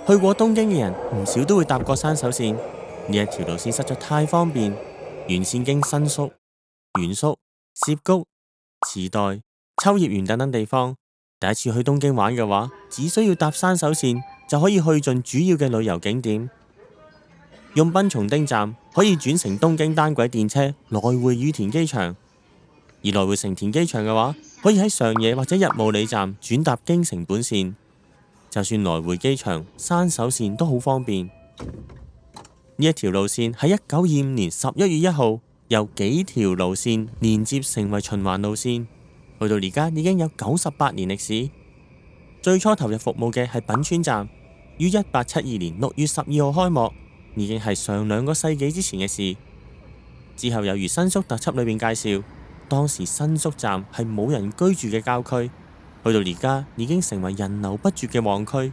去過東京嘅人唔少都會搭過山手線，呢一條路線實在太方便。沿線經新宿、原宿、涉谷、池袋、秋葉原等等地方。第一次去東京玩嘅話，只需要搭山手線就可以去盡主要嘅旅遊景點。用濱松町站可以轉乘東京單軌電車來回羽田機場，而來回成田機場嘅話，可以喺上野或者日暮里站轉搭京成本線。就算來回機場，山手線都好方便。呢一條路線喺1925年11月1號由幾條路線連接成為循環路線，去到而家已經有98年歷史。最初投入服務嘅係品川站，於1872年6月12號開幕，已經係上2個世紀之前嘅事。之後有如新宿特輯裏面介紹，當時新宿站係冇人居住嘅郊區，去到而家已經成為人流不絕嘅旺區。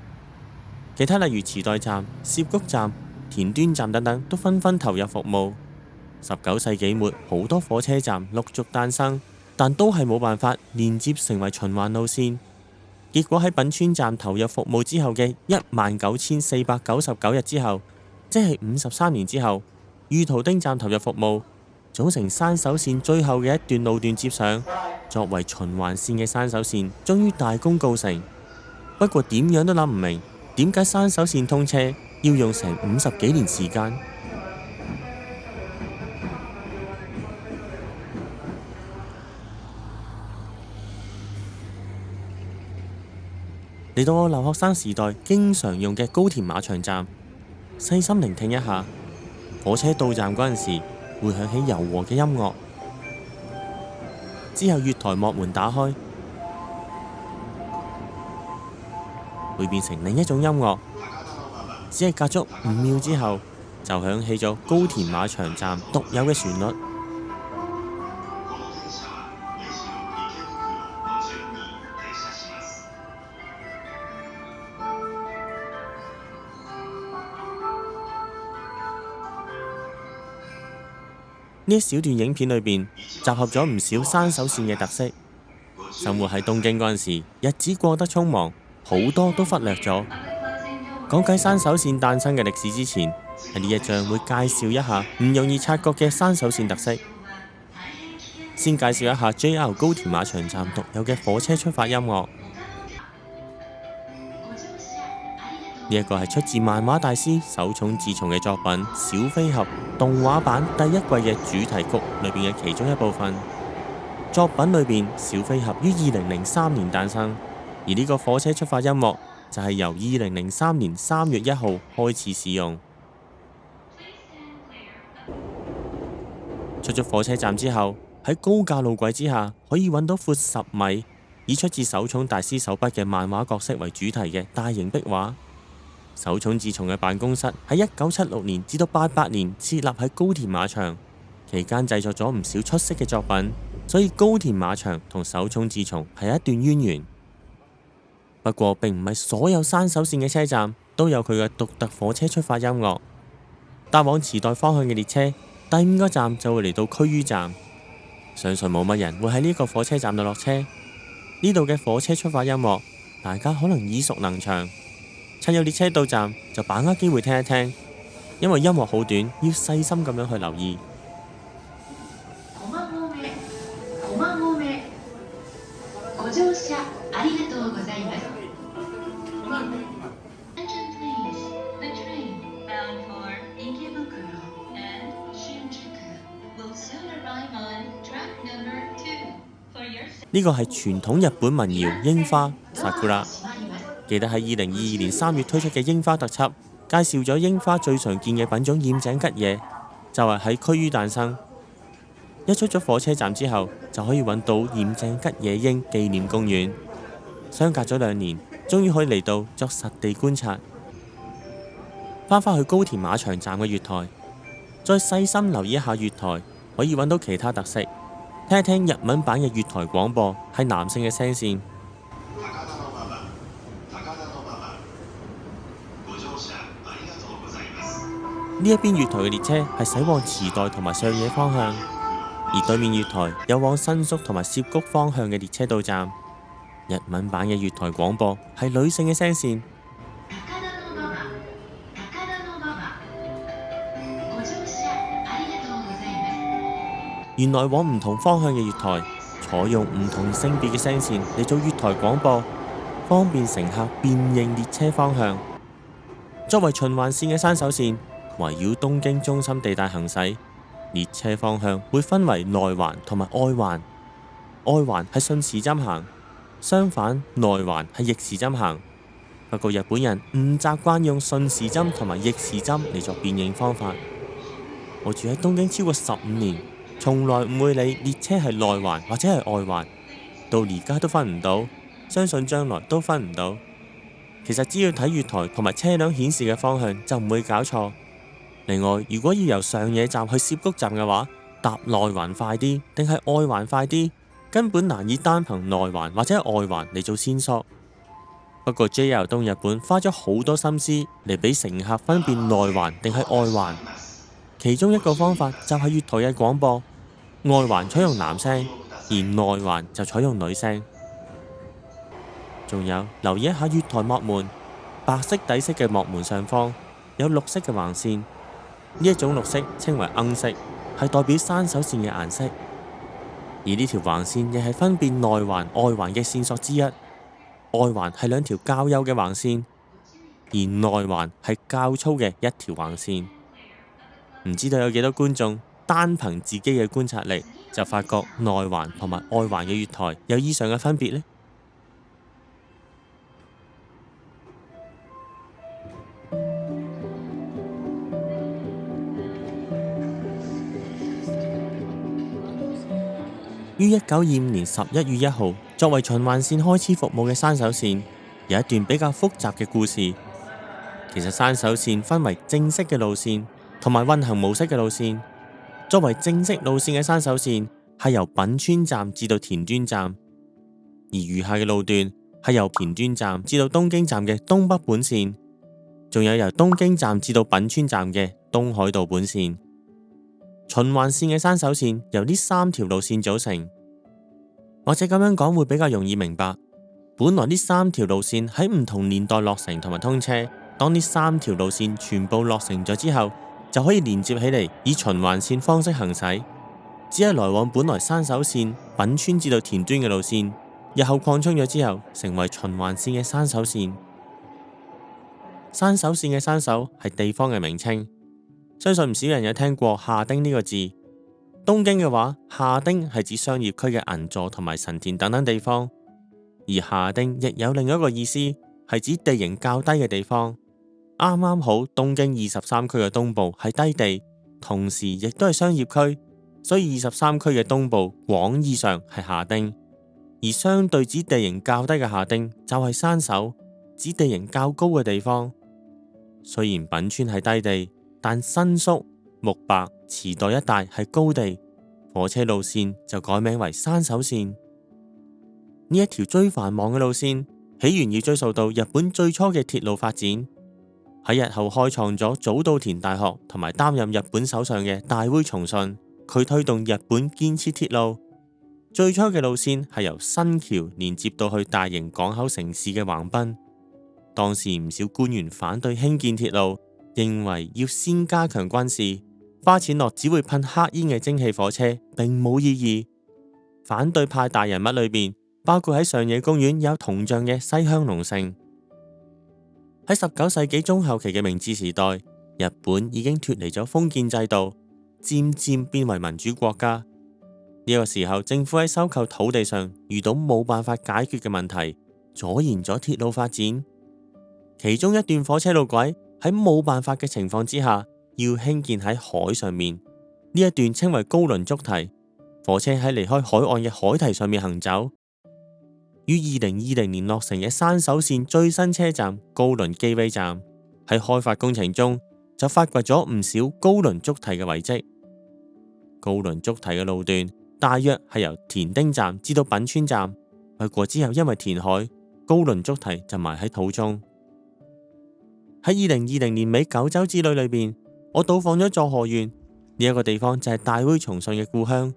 其他例如池袋站、涉谷站、田端站等等都紛紛投入服務。19世紀末，好多火車站陸續誕生，但都係冇辦法連接成為循環路線。結果喺品川站投入服務之後嘅19499日之後，即係53年之後，御徒町站投入服務，組成山手線最後嘅一段路段接上，作為循環線嘅山手線終於大功告成。不過點樣都諗唔明，點解山手線通車要用成50幾年時間？嚟到我留學生時代經常用嘅高田馬場站，細心聆聽一下，火車到站嗰陣時會響起柔和嘅音樂，之後月台幕門打開，會變成另一種音樂，只係隔足5秒之後就響起咗高田馬場站獨有嘅旋律。呢一小段影片裏邊集合咗唔少山手線嘅特色。生活喺東京嗰陣時，日子過得匆忙，好多都忽略咗。講解山手線誕生嘅歷史之前，喺呢一章會介紹一下唔容易察覺嘅山手線特色。先介紹一下 JR 高田馬場站獨有嘅火車出發音樂。呢一個係出自漫畫大師手冢治蟲嘅作品《小飛俠》動畫版第1季嘅主題曲裏邊嘅其中一部分。作品裏邊小飛俠於2003年誕生，而呢個火車出發音樂就係由2003年3月1號開始使用。出咗火車站之後，喺高架路軌之下可以揾到闊10米，以出自手冢大師手筆嘅漫畫角色為主題嘅大型壁畫。手冢治蟲嘅辦公室喺1976年至到88年設立喺高田馬場，期間製作咗唔少出色嘅作品，所以高田馬場同手冢治蟲係一段淵源。不過並唔係所有山手線嘅車站都有佢嘅獨特火車出發音樂。搭往池袋方向嘅列車，第5個站就會嚟到區於站，相信冇乜人會喺呢個火車站度落車。呢度嘅火車出發音樂，大家可能耳熟能詳。趁有列車到站，就把握機會聽一聽，因為音樂好短，要細心咁樣去留意。呢個係傳統日本民謠櫻花桜。記得喺2022年3月推出嘅櫻花特輯，介紹咗櫻花最常見嘅品種艷井吉野，就係喺區於誕生。一出咗火車站之後，就可以揾到艷井吉野櫻紀念公園。相隔咗2年，終於可以嚟到作實地觀察。返去高田馬場站嘅月台，再細心留意一下月台，可以揾到其他特色。聽一聽日文版嘅月台廣播，係男性嘅聲線。呢一邊月台嘅列車係駛往池袋同埋上野方向，而對面月台有往新宿同埋涉谷方向嘅列車到站。日文版嘅月台廣播係女性嘅聲線。原來往唔同方向嘅月台，採用唔同性別嘅聲線嚟做月台廣播，方便乘客辨認列車方向。作為循環線嘅山手線，圍繞東京中心地帶行駛，列車方向會分為內環同埋外環。外環係順時針行，相反內環係逆時針行。不過日本人唔習慣用順時針同埋逆時針嚟作辨認方法。我住喺東京超過15年，從來唔會理列車係內環或者係外環，到而家都分唔到，相信將來都分唔到。其實只要睇月台同埋車輛顯示嘅方向就唔會搞錯。另外，如果要由上野站去涉谷站嘅話，搭內環快啲定係外環快啲，根本難以單憑內環或者外環嚟做線索。不過 JR 東日本花咗好多心思嚟俾乘客分辨內環定係外環，其中一個方法就係月台嘅廣播，外環採用男聲，而內環就採用女聲。仲有留意一下月台幕門，白色底色嘅幕門上方有綠色嘅橫線，呢一種綠色稱為鶯色，係代表山手線嘅顏色。而呢條橫線亦係分辨內環外環嘅線索之一。外環係兩條較幼嘅橫線，而內環係較粗嘅一條橫線。唔知道有幾多觀眾單憑自己嘅觀察力就發覺內環同埋外環嘅月台有以上嘅分別呢？於1925年11月1號，作為循環線開始服務嘅山手線，有一段比較複雜嘅故事。其實山手線分為正式嘅路線同埋運行模式嘅路線。作為正式路線嘅山手線係由品川站至到田端站，而餘下嘅路段係由田端站至到東京站嘅東北本線，仲有由東京站至到品川站嘅東海道本線。循環線嘅山手線由呢3條路線組成，或者咁樣講會比較容易明白。本來呢3條路線喺唔同年代落成同埋通車，當呢3條路線全部落成咗之後，就可以連接起嚟，以循環線方式行駛。只係來往本來山手線品川至到田端嘅路線，日後擴充咗之後，成為循環線嘅山手線。山手線嘅山手係地方嘅名稱。相信唔少人有聽過下町呢個字。東京嘅話，下町係指商業區嘅銀座同埋神田等等地方，而下町亦有另一個意思，係指地形較低嘅地方。啱啱好東京23區嘅東部係低地，同時亦都係商業區，所以23區嘅東部廣義上係下町，而相對指地形較低嘅下町就係山手，指地形較高嘅地方。雖然品川係低地，但新宿、目白、池袋一帶係高地，火車路線就改名為山手線。呢一條最繁忙嘅路線，起源要追溯到日本最初嘅鐵路發展。喺日後開創咗早稻田大學同埋擔任日本首相嘅大隈重信，佢推動日本建設鐵路。最初嘅路線係由新橋連接到去大型港口城市嘅橫濱。當時唔少官員反對興建鐵路，認為要先加強軍事，花錢落只會噴黑煙嘅蒸汽火車並冇意義。反對派大人物裏邊，包括喺上野公園有銅像嘅西鄉隆盛。喺19世紀中後期嘅明治時代，日本已經脫離咗封建制度，漸漸變為民主國家。呢個時候，政府喺收購土地上遇到冇辦法解決嘅問題，阻延咗鐵路發展。其中一段火車路軌喺冇辦法嘅情況之下，要興建喺海上面。呢一段稱為高輪築堤，火車喺離開海岸嘅海堤上面行走。於2020年落成嘅山手線最新車站高輪基尾站，喺開發工程中就發掘咗唔少高輪築堤嘅遺跡。高輪築堤嘅路段大約係由田町站至到品川站，不過之後因為填海，高輪築堤就埋喺土中。喺2020年尾九州之旅裏邊，我到訪咗佐賀縣，呢一個地方就係大隈重信嘅故鄉。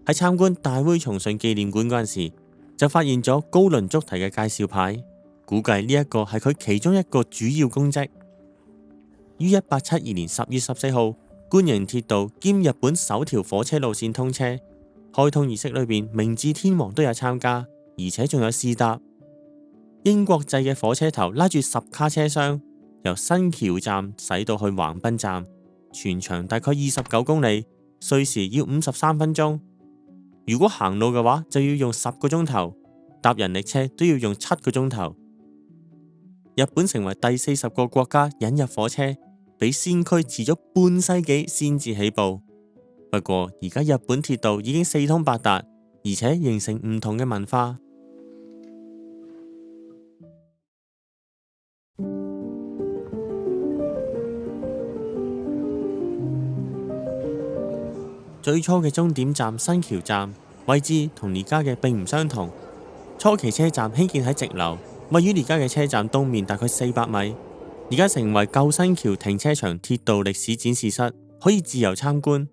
喺參觀大隈重信紀念館嗰陣時，就發現咗高輪築堤嘅介紹牌，估計呢一個係佢其中一個主要功績。於1872年10月14號，官營鐵道兼日本首條火車路線通車。開通儀式裏邊，明治天皇都有參加，而且仲有試搭。英國製嘅火車頭拉住10卡車廂，由新橋站駛到去橫濱站，全長大概29公里，需時要53分鐘。如果行路嘅話，就要用10個鐘頭，搭人力車都要用7個鐘頭。日本成為第40個國家引入火車，比先驅遲咗半世紀先至起步。不過而家日本鐵道已經四通八達，而且形成唔同嘅文化。最初嘅終點站新橋站位置同而家嘅並唔相同。初期車站興建喺直樓，位於而家嘅車站東面大概400米。而家成為舊新橋停車場鐵道歷史展示室，可以自由參觀。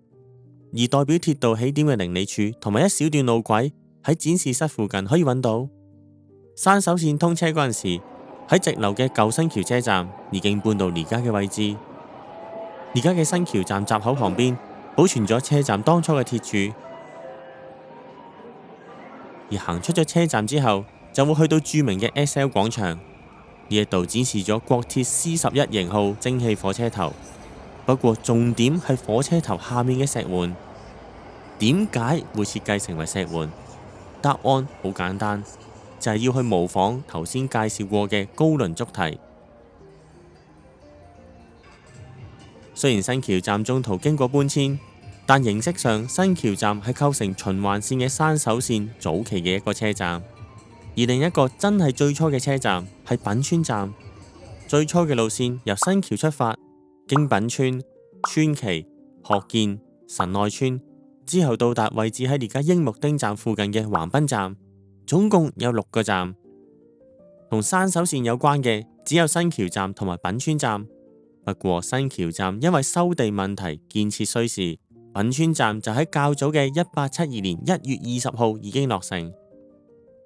而代表鐵道起點嘅靈理柱同埋一小段路軌喺展示室附近可以揾到。山手線通車嗰陣時，喺直樓嘅舊新橋車站已經搬到而家嘅位置。而家嘅新橋站閘口旁邊保存咗車站當初嘅鐵柱，而行出咗車站之後，就會去到著名嘅 SL 廣場。呢一度展示咗國鐵 C11 型號蒸汽火車頭。不過重點係火車頭下面嘅石垣，點解會設計成為石垣？答案好簡單，就係要去模仿頭先介紹過嘅高輪築堤。雖然新橋站中途經過搬遷，但形式上新橋站係構成循環線嘅山手線早期嘅一個車站。而另一個真係最初嘅車站係品川站。最初嘅路線由新橋出發，經品川、川崎、學建、神奈川，之後到達位置喺而家櫻木町站附近嘅橫濱站，總共有6個站。同山手線有關嘅只有新橋站同埋品川站。不過新橋站因為收地問題建設需時，品川站就喺較早嘅1872年1月20號已經落成。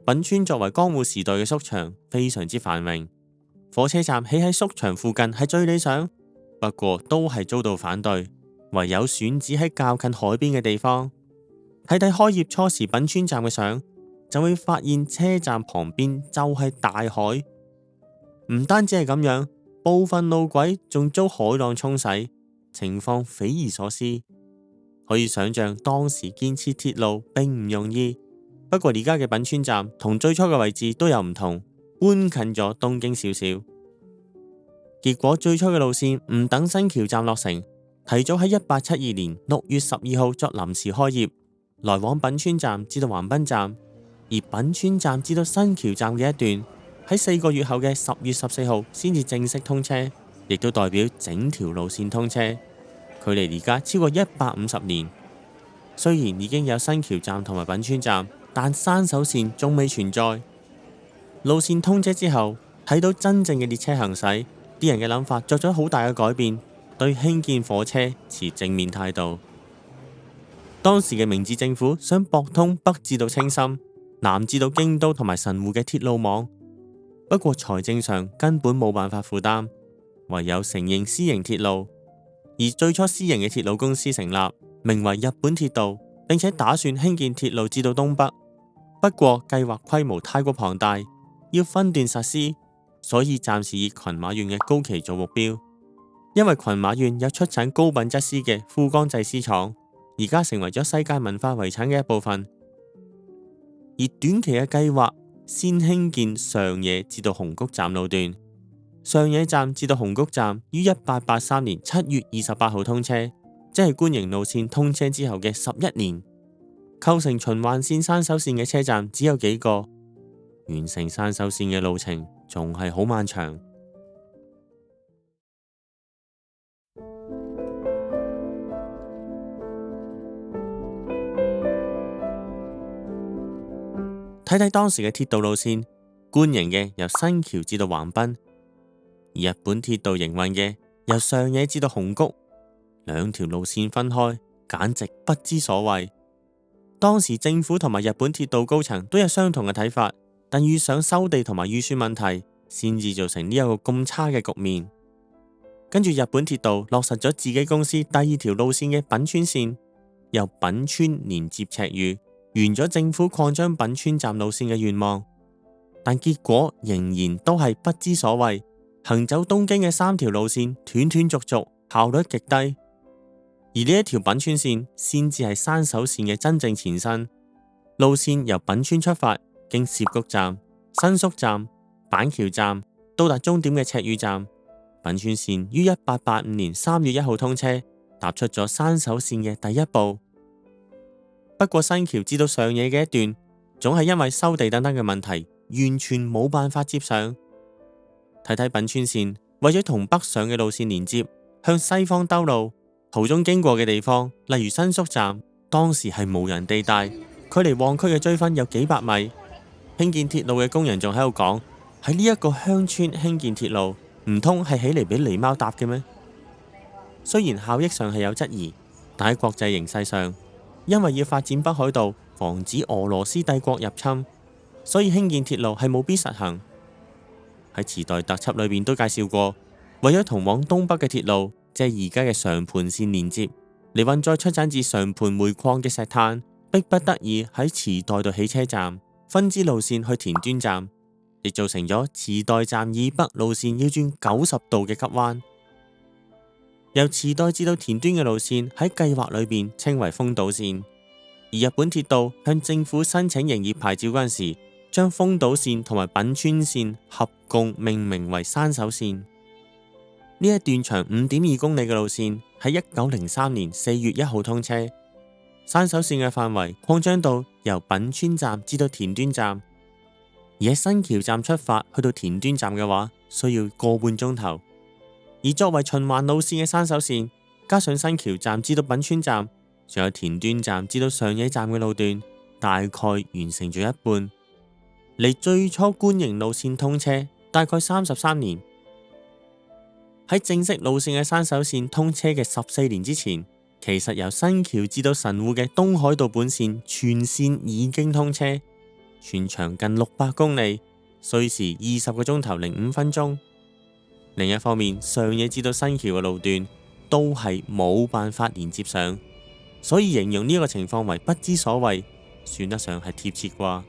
品川作為江戶時代嘅宿場，非常之繁榮。火車站起喺宿場附近係最理想，不過都係遭到反對，唯有選址喺較近海邊嘅地方。睇睇開業初時品川站嘅相，就會發現車站旁邊就係大海。唔單止係咁樣，部分路軌仲遭海浪沖洗，情況匪夷所思。可以想象當時建設鐵路並唔容易。不過而家嘅品川站同最初嘅位置都有唔同，搬近咗東京少少。結果最初嘅路線唔等新橋站落成，提早喺1872年6月12號作臨時開業，來往品川站至到橫濱站。而品川站至到新橋站嘅一段喺4個月後嘅10月14號先至正式通車，亦都代表整條路線通車。距離而家超過150年。雖然已經有新橋站同埋品川站，但山手線仲未存在。路線通車之後，睇到真正嘅列車行駛，啲人嘅諗法作咗好大嘅改變，對興建火車持正面態度。當時嘅明治政府想駁通北至到青森、南至到京都同埋神戶嘅鐵路網，不過財政上根本冇辦法負擔，唯有承認私營鐵路。而最初私營嘅鐵路公司成立，名為日本鐵道，並且打算興建鐵路至到東北。不過計劃規模太過龐大，要分段實施，所以暫時以群馬縣嘅高崎做目標。因為群馬縣有出產高品質絲嘅富岡製絲廠，而家成為咗世界文化遺產嘅一部分。而短期嘅計劃先興建上野至到熊谷站路段。上野站至到熊谷站於1883年7月28號通車，即係官營路線通車之後嘅11年。構成循環線山手線嘅車站只有幾個，完成山手線嘅路程仲係好漫長。睇睇當時嘅鐵道路線，官營嘅由新橋至到橫濱，而日本鐵道營運嘅由上野至到熊谷，兩條路線分開，簡直不知所謂。當時政府同埋日本鐵道高層都有相同嘅睇法，但遇上收地同埋預算問題，先至造成呢一個咁差嘅局面。跟住日本鐵道落實咗自己公司第二條路線嘅品川線，由品川連接赤羽，完咗政府擴張品川站路線嘅願望。但結果仍然都係不知所謂，行走東京嘅3條路線斷斷續續，效率極低。而呢一條品川線先至係山手線嘅真正前身。路線由品川出發，經涉谷站、新宿站、板橋站，到達終點嘅赤羽站。品川線於1885年3月1號通車，踏出咗山手線嘅第一步。不過新橋至到上野嘅一段，總係因為收地等等嘅問題，完全冇辦法接上。睇睇品川線，為咗同北上嘅路線連接，向西方兜路，途中經過嘅地方，例如新宿站，當時係無人地帶，距離旺區嘅追分有幾百米。興建鐵路嘅工人仲喺度講，喺呢一個鄉村興建鐵路，唔通係起嚟俾狸貓搭嘅咩？雖然效益上係有質疑，但喺國際形勢上，因為要發展北海道，防止俄羅斯帝國入侵，所以興建鐵路係務必實行。喺池袋特輯裏邊都介紹過，為咗同往東北嘅鐵路，即係而家嘅常磐線連接，嚟運載出產自常磐煤礦嘅石炭，迫不得已喺池袋度起車站，分支路線去田端站，亦造成咗池袋站以北路線要轉90度嘅急彎。由池袋至到田端嘅路線喺計劃裏邊稱為豐島線，而日本鐵道向政府申請營業牌照嗰陣時，將豐島線同埋品川線合共命名為山手線。呢一段長5.2公里嘅路線喺1903年4月1號通車。山手線嘅範圍擴張到由品川站至到田端站，而喺新橋站出發去到田端站嘅話，需要個半鐘頭。而作為循環路線嘅山手線，加上新橋站至到品川站，仲有田端站至到上野站嘅路段，大概完成咗一半。離最初官營路線通車大概33年。喺正式路線嘅山手線通車嘅14年之前，其實由新橋至到神戶嘅東海道本線全線已經通車，全長近600公里，需時20個鐘頭05分鐘。另一方面，上野至到新橋嘅路段都係冇辦法連接上，所以形容呢個情況為不知所謂，算得上係貼切啩。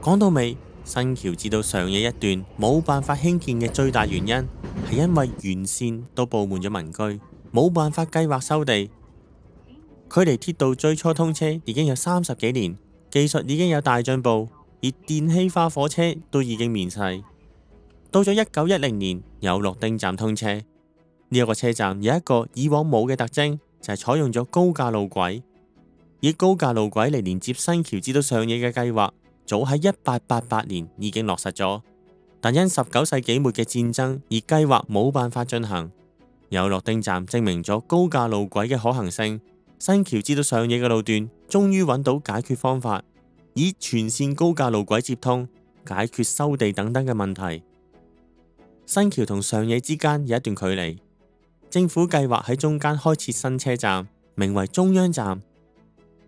講到尾，新橋至到上野一段冇辦法興建嘅最大原因係因為沿線都佈滿咗民居，冇辦法計劃收地。距離鐵道最初通車已經有30幾年，技術已經有大進步，而電氣化火車都已經面世。到咗1910年，有樂町站通車。呢一個車站有一個以往冇嘅特徵，就係採用咗高架路軌，以高架路軌嚟連接新橋至到上野嘅計劃，早喺1888年已經落實咗，但因19世紀末嘅戰爭而計劃冇辦法進行。有樂町站證明咗高架路軌嘅可行性，新橋至到上野嘅路段終於揾到解決方法，以全線高架路軌接通，解決收地等等嘅問題。新橋同上野之間有一段距離，政府計劃喺中間開設新車站，名為中央站。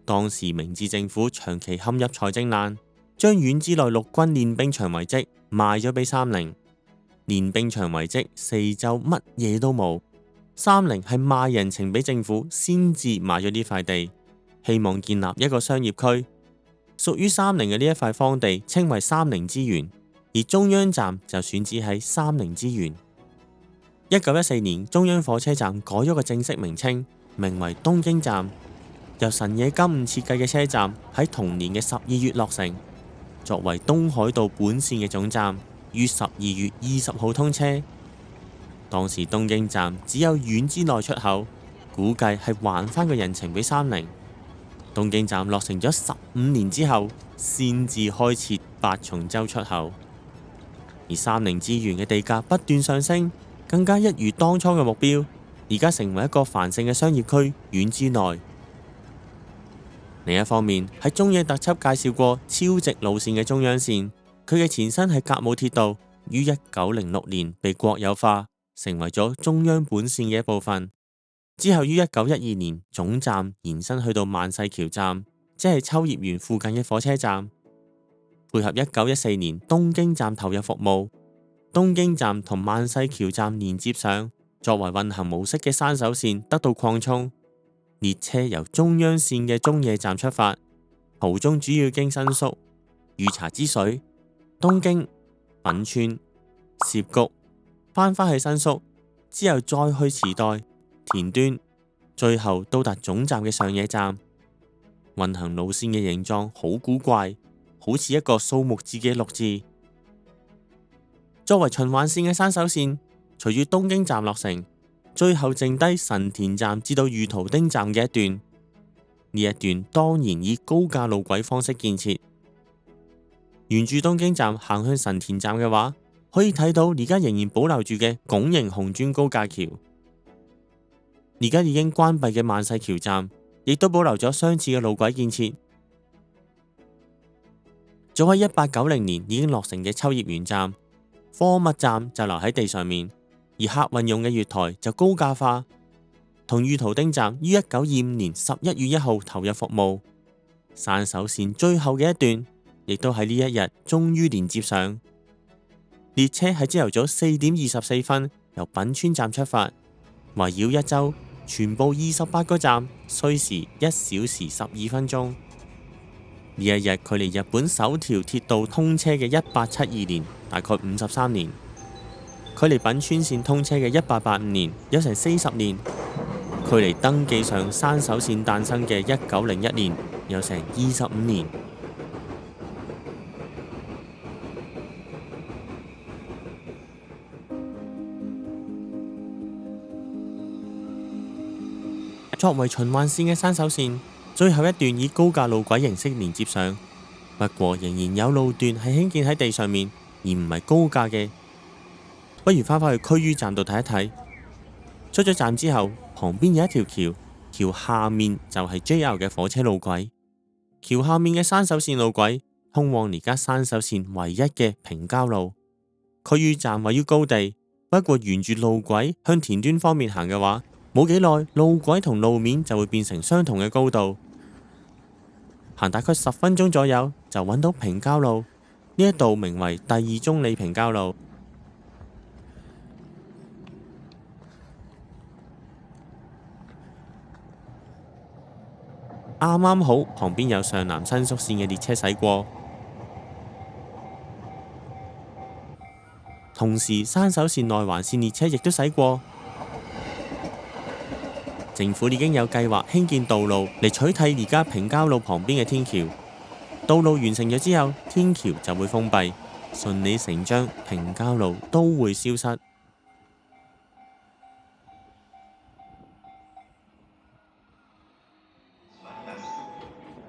當時明治政府長期陷入財政難，將院之內陸軍練兵場遺跡賣咗俾三菱。練兵場遺跡四周乜嘢都冇，三菱係賣人情俾政府先至買咗呢塊地，希望建立一個商業區。屬於三菱嘅呢一塊荒地稱為三菱之原，而中央站就選址喺三菱之原。1914年，中央火車站改咗個正式名稱，名為東京站。由神野金吾設計嘅車站喺同年嘅12月落成，作為東海道本線嘅總站，於12月20號通車。當時東京站只有院之內出口，估計係還翻個人情俾三菱。東京站落成咗15年之後，先至開設八重洲出口。而三菱之原嘅地價不斷上升，更加一如當初嘅目標，而家成為一個繁盛嘅商業區院之內。另一方面，喺中野特輯介紹過超值路線嘅中央線，佢嘅前身係甲武鐵道，於1906年被國有化，成為咗中央本線嘅一部分。之後於1912年總站延伸去到萬世橋站，即係秋葉原附近嘅火車站，配合1914年東京站投入服務。東京站同萬世橋站連接上，作為運行模式嘅山手線得到擴充。列車由中央線嘅中野站出發，途中主要經新宿、御茶之水、東京、品川、涉谷，返去新宿，之後再去池袋、田端，最後到達總站嘅上野站。運行路線嘅形狀好古怪，好似一個數目字嘅六字。作為循環線嘅山手線，隨住東京站落成，最後剩低神田站至到御徒町站嘅一段。呢一段當然以高架路軌方式建設。沿住東京站行向神田站嘅話，可以睇到而家仍然保留住嘅拱形紅磚高架橋。而家已經關閉嘅萬世橋站，亦都保留咗相似嘅路軌建設。早喺1890年已經落成嘅秋葉原站，貨物站就留喺地上面，而客運用嘅月台就高架化。同御徒町站於1925年11月1號投入服務，山手線最後嘅一段，亦都喺呢一日終於連接上。列車喺朝頭早4點24分由品川站出發，圍繞一周，全部28個站，需時1小時12分鐘。呢一日距離日本首條鐵道通車嘅1872年大概53年，距離品川線通車嘅1885年有成40年，距離登記上山手線誕生嘅1901年有成25年。作為循環線嘅山手線，最後一段以高架路軌形式連接上，不過仍然有路段係興建喺地上面，而唔係高架嘅。不如返去區於站度睇一睇。出咗站之後，旁邊有一條橋，橋下面就係 JR 嘅火車路軌。橋下面嘅山手線路軌通往而家山手線唯一嘅平交路。區於站位於高地，不過沿住路軌向田端方面行嘅話，冇幾耐，路軌同路面就會變成相同嘅高度。行大概10分鐘左右，就揾到平交路。呢一度名為第2中里平交路。啱啱好旁邊有上南新宿線嘅列車駛過，同時山手線內環線列車亦都駛過。政府已經有計劃興建道路嚟取替而家平交路旁邊嘅天橋。道路完成咗之後，天橋就會封閉，順理成章，平交路都會消失。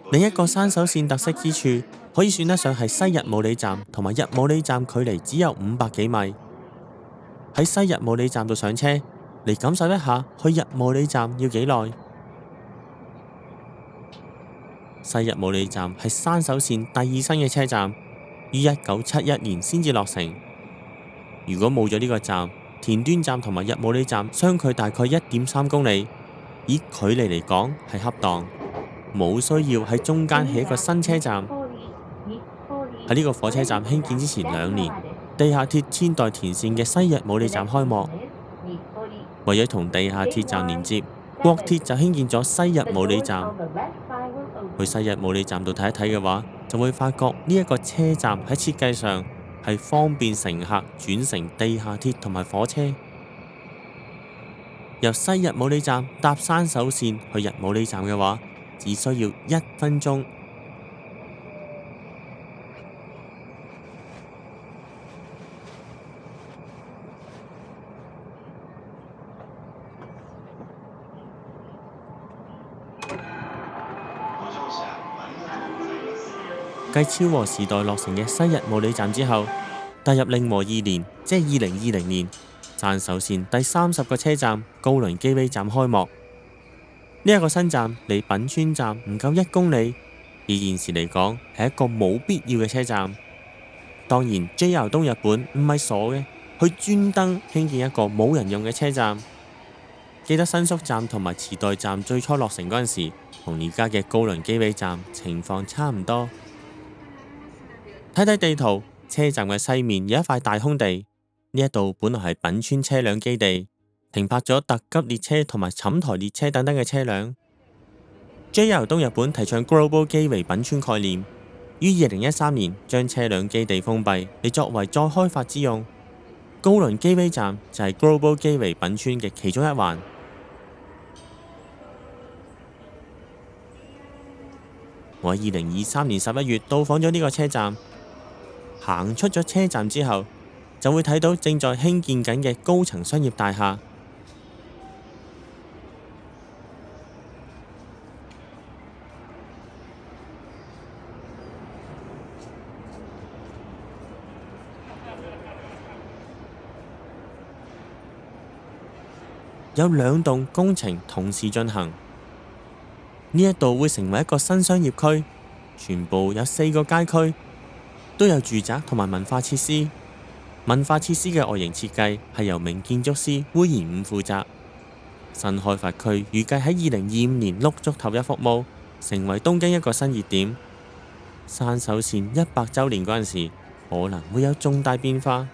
另一個山手線特色之處，可以算得上係西日暮里站同埋日暮里站距離只有500幾米。喺西日暮里站度上車，嚟感受一下去日暮里站要幾耐。西日暮里站係山手線第2新嘅車站，於1971年先至落成。如果冇咗呢個站，田端站同埋日暮里站相距大概1.3公里，以距離嚟講係恰當，冇需要喺中間起一個新車站。喺呢個火車站興建之前2年，地下鐵千代田線嘅西日暮里站開幕。為咗同地下鐵站連接，國鐵就興建咗西日暮里站。去西日暮里站度睇一睇嘅話，就會發覺呢一個車站喺設計上係方便乘客轉乘地下鐵同埋火車。由西日暮里站搭山手線去日暮里站嘅話，只需要1分鐘。繼昭和時代落成嘅西日暮里站之後，踏入令和2年，即係2020年，山手線第30個車站高輪基尾站開幕。呢一個新站離品川站唔夠1公里，以現時嚟講係一個冇必要嘅車站。當然 JR 東日本唔係傻嘅，佢專登興建一個冇人用嘅車站。記得新宿站同埋池袋站最初落成嗰陣時，同而家嘅高輪機尾站情況差唔多。睇睇地圖，車站嘅西面有一塊大空地，呢一度本來係品川車輛基地，停泊咗特急列車同埋寢台列車等等嘅車輛。JR 東日本提倡 Global Gateway 品川概念，於2013年將車輛基地封閉，嚟作為再開發之用。高輪機尾站就係 Global Gateway 品川嘅其中一環。我喺2023年11月到訪咗呢個車站，行出咗車站之後，就會睇到正在興建緊嘅高層商業大廈。有2棟工程同時進行，呢一度會成為一個新商業區，全部有4個街區，都有住宅同埋文化設施。文化設施嘅外形設計係由名建築師隈研吾負責。新開發區預計喺2025年陸續投入服務，成為東京一個新熱點。山手線100週年嗰陣時，可能會有重大變化。